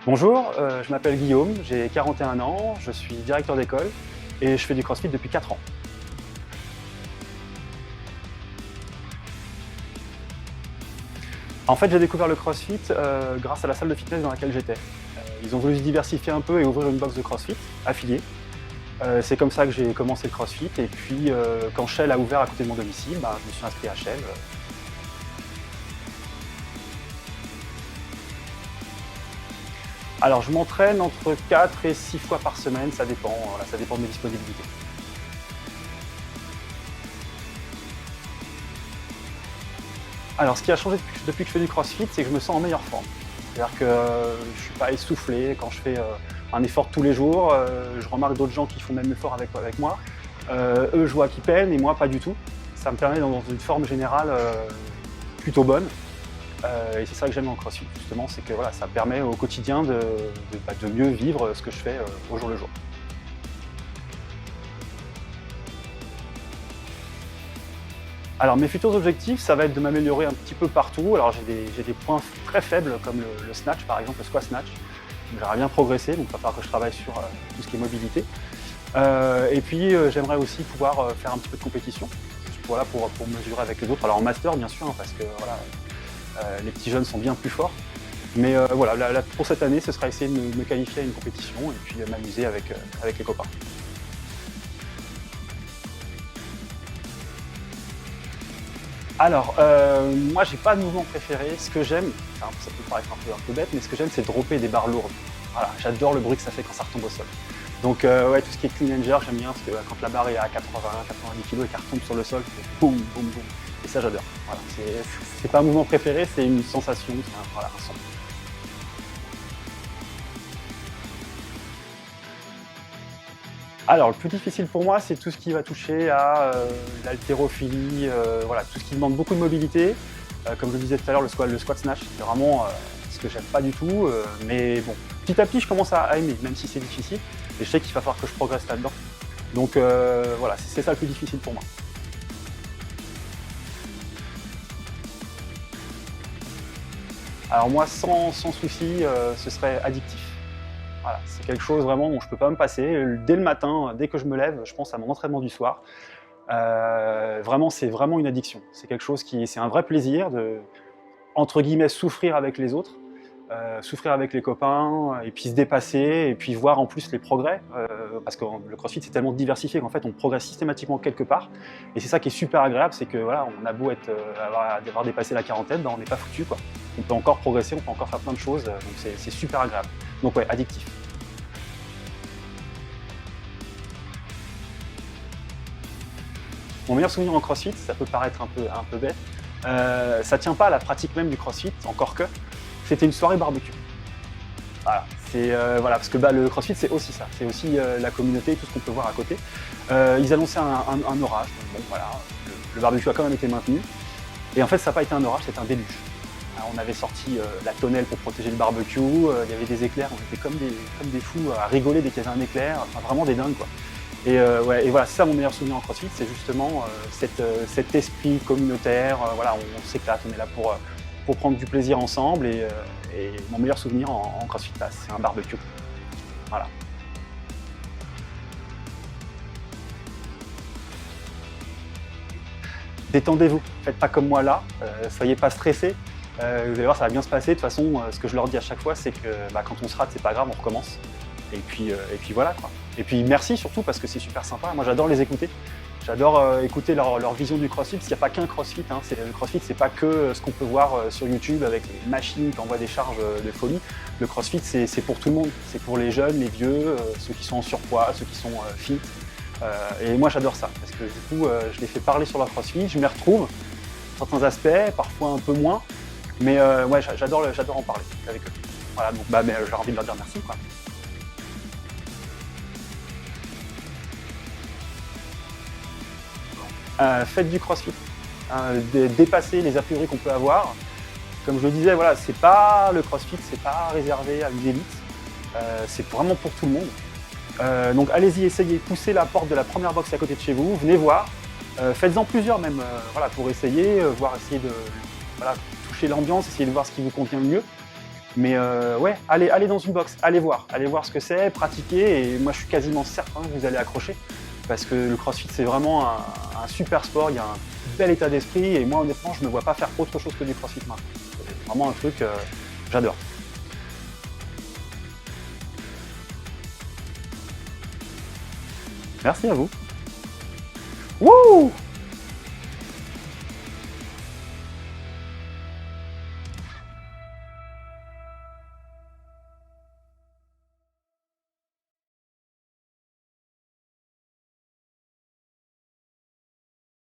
Bonjour, je m'appelle Guillaume, j'ai 41 ans, je suis directeur d'école et je fais du CrossFit depuis 4 ans. En fait, j'ai découvert le CrossFit grâce à la salle de fitness dans laquelle j'étais. Ils ont voulu se diversifier un peu et ouvrir une box de CrossFit affiliée. C'est comme ça que j'ai commencé le CrossFit et puis quand Shell a ouvert à côté de mon domicile, je me suis inscrit à Shell. Alors je m'entraîne entre 4 et 6 fois par semaine, ça dépend, voilà, ça dépend de mes disponibilités. Alors ce qui a changé depuis que je fais du CrossFit, c'est que je me sens en meilleure forme. C'est-à-dire que je ne suis pas essoufflé quand je fais un effort tous les jours. Je remarque d'autres gens qui font le même effort avec moi. Eux, je vois qu'ils peinent et moi, pas du tout. Ça me permet dans une forme générale plutôt bonne. Et c'est ça que j'aime dans le CrossFit, justement, c'est que voilà, ça permet au quotidien de mieux vivre ce que je fais au jour le jour. Alors mes futurs objectifs, ça va être de m'améliorer un petit peu partout. Alors j'ai des points très faibles comme le snatch par exemple, le squat snatch. J'aimerais bien progresser, donc il va falloir que je travaille sur tout ce qui est mobilité. Et puis j'aimerais aussi pouvoir faire un petit peu de compétition, voilà, pour mesurer avec les autres. Alors en master bien sûr, parce que voilà, les petits jeunes sont bien plus forts. Mais voilà, pour cette année, ce sera essayer de me qualifier à une compétition et puis m'amuser avec les copains. Alors, moi j'ai pas de mouvement préféré. Ce que j'aime, ça peut paraître un peu bête, mais ce que j'aime c'est dropper des barres lourdes. Voilà, j'adore le bruit que ça fait quand ça retombe au sol. Donc ouais, tout ce qui est clean and jerk, j'aime bien parce que quand la barre est à 80-90 kg et qu'elle retombe sur le sol, c'est boum, boum, boum. Et ça j'adore. Voilà, c'est pas un mouvement préféré, c'est une sensation, c'est voilà, un son. Alors, le plus difficile pour moi, c'est tout ce qui va toucher à l'haltérophilie, voilà, tout ce qui demande beaucoup de mobilité. Comme je le disais tout à l'heure, le squat snatch, c'est vraiment ce que j'aime pas du tout. Mais bon, petit à petit, je commence à aimer, même si c'est difficile. Et je sais qu'il va falloir que je progresse là-dedans. Donc voilà, c'est ça le plus difficile pour moi. Alors moi, sans souci, ce serait addictif. Voilà, c'est quelque chose vraiment dont je ne peux pas me passer. Dès le matin, dès que je me lève, je pense à mon entraînement du soir. Vraiment, c'est vraiment une addiction. C'est quelque chose c'est un vrai plaisir de, entre guillemets, souffrir avec les autres, souffrir avec les copains, et puis se dépasser, et puis voir en plus les progrès. Parce que le CrossFit, c'est tellement diversifié qu'en fait, on progresse systématiquement quelque part. Et c'est ça qui est super agréable, c'est que voilà, on a beau avoir dépassé la quarantaine, on n'est pas foutu, quoi. On peut encore progresser, on peut encore faire plein de choses, donc c'est super agréable. Donc ouais, addictif. Mon meilleur souvenir en CrossFit, ça peut paraître un peu bête, ça tient pas à la pratique même du CrossFit, encore que c'était une soirée barbecue. Voilà, voilà, parce que le CrossFit c'est aussi ça, c'est aussi la communauté, tout ce qu'on peut voir à côté. Ils annonçaient un orage, bon voilà, le barbecue a quand même été maintenu, et en fait ça n'a pas été un orage, c'était un déluge. Alors, on avait sorti la tonnelle pour protéger le barbecue, il y avait des éclairs, on était comme des fous à rigoler dès qu'il y avait un éclair, enfin vraiment des dingues quoi. Et, ouais, et voilà, c'est ça mon meilleur souvenir en CrossFit, c'est justement cet esprit communautaire, voilà, on s'éclate, on est là pour prendre du plaisir ensemble, et mon meilleur souvenir en CrossFit, c'est un barbecue. Voilà. Détendez-vous, faites pas comme moi là, soyez pas stressés, vous allez voir ça va bien se passer. De toute façon, ce que je leur dis à chaque fois, c'est que quand on se rate, c'est pas grave, on recommence. Et puis voilà quoi. Et puis merci surtout parce que c'est super sympa, moi j'adore les écouter. J'adore écouter leur vision du CrossFit. Il n'y a pas qu'un CrossFit, hein. Le CrossFit, c'est pas que ce qu'on peut voir sur YouTube avec les machines qui envoient des charges de folie. Le CrossFit, c'est pour tout le monde. C'est pour les jeunes, les vieux, ceux qui sont en surpoids, ceux qui sont fit. Et moi, j'adore ça parce que du coup, je les fais parler sur leur CrossFit. Je m'y retrouve, certains aspects, parfois un peu moins. Mais ouais, j'adore en parler avec eux. Voilà, donc j'ai envie de leur dire merci, quoi. Faites du CrossFit, dépassez les a priori qu'on peut avoir, Comme je le disais, voilà, c'est pas le CrossFit, c'est pas réservé à une élite. C'est vraiment pour tout le monde. Donc allez-y, essayez, poussez la porte de la première box à côté de chez vous, venez voir. Faites-en plusieurs même, voilà, pour essayer, essayer de voilà, toucher l'ambiance, essayer de voir ce qui vous convient le mieux. Mais ouais, allez dans une box, allez voir ce que c'est, pratiquer, et moi je suis quasiment certain que vous allez accrocher. Parce que le CrossFit c'est vraiment un super sport, il y a un bel état d'esprit, et moi honnêtement je ne me vois pas faire autre chose que du CrossFit maintenant. C'est vraiment un truc, j'adore. Merci à vous. Wouh!